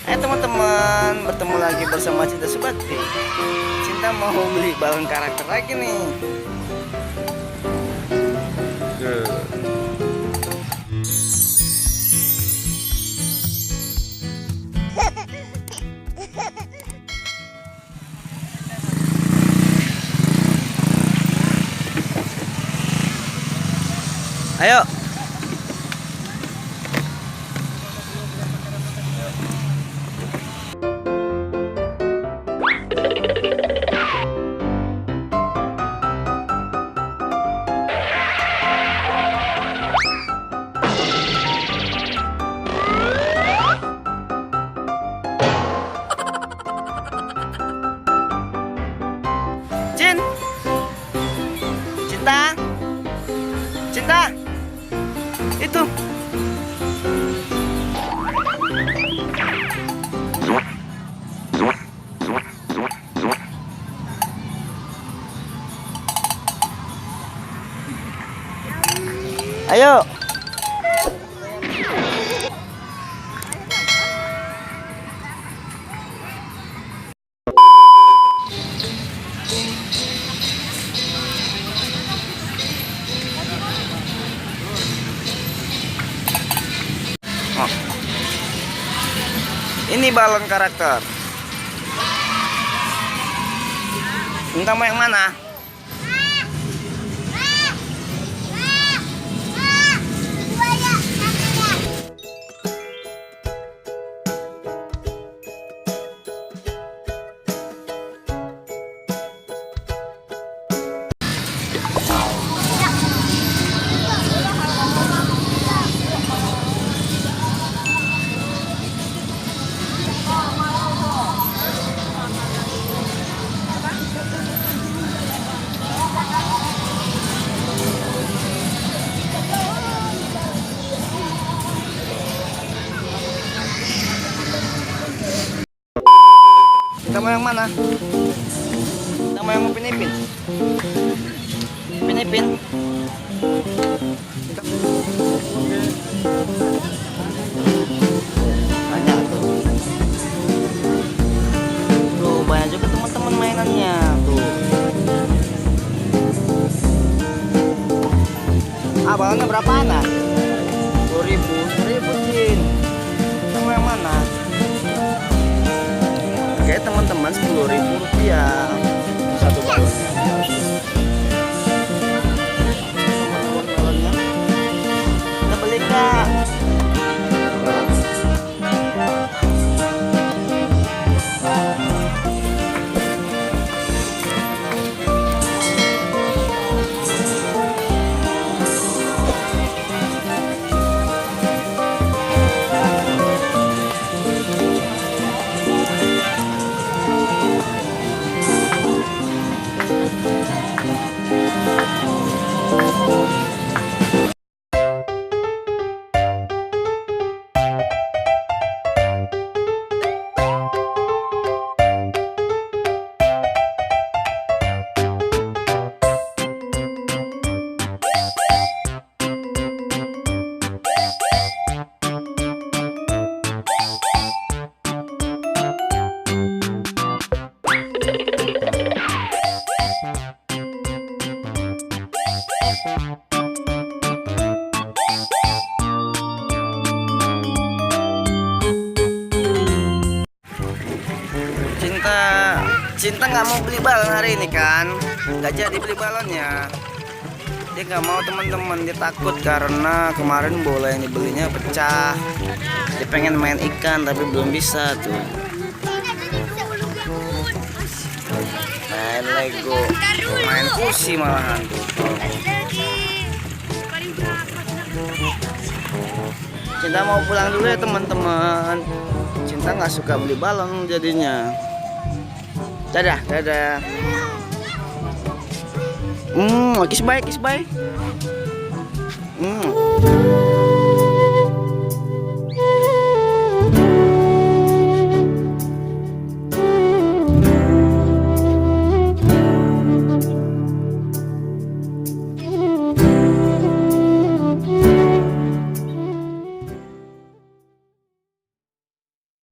Teman-teman, bertemu lagi bersama Cinta Subakti. Cinta mau beli balon karakter lagi nih. Ayo. Cinta, Cinta, itu. Ayo. Ini balon karakter. Entah mau yang mana? Kita mau yang mana? Kita mau yang Upin Ipin? Upin Ipin? Banyak tuh. Tuh banyak juga teman-teman mainannya tuh. Balonnya berapa anak? 10.000 Cin. Kita mau yang mana? Oke teman-teman, 10.000 rupiah satu balonnya. Kita beli kak. Cinta nggak mau beli balon hari ini kan, nggak jadi beli balonnya. Dia nggak mau teman-teman, dia takut karena kemarin bola yang dibelinya pecah. Dia pengen main ikan tapi belum bisa tuh. Main Lego, main kursi malahan tuh. Cinta mau pulang dulu ya teman-teman. Cinta nggak suka beli balon jadinya. Dadah, dadah. Kiss bye, kiss bye.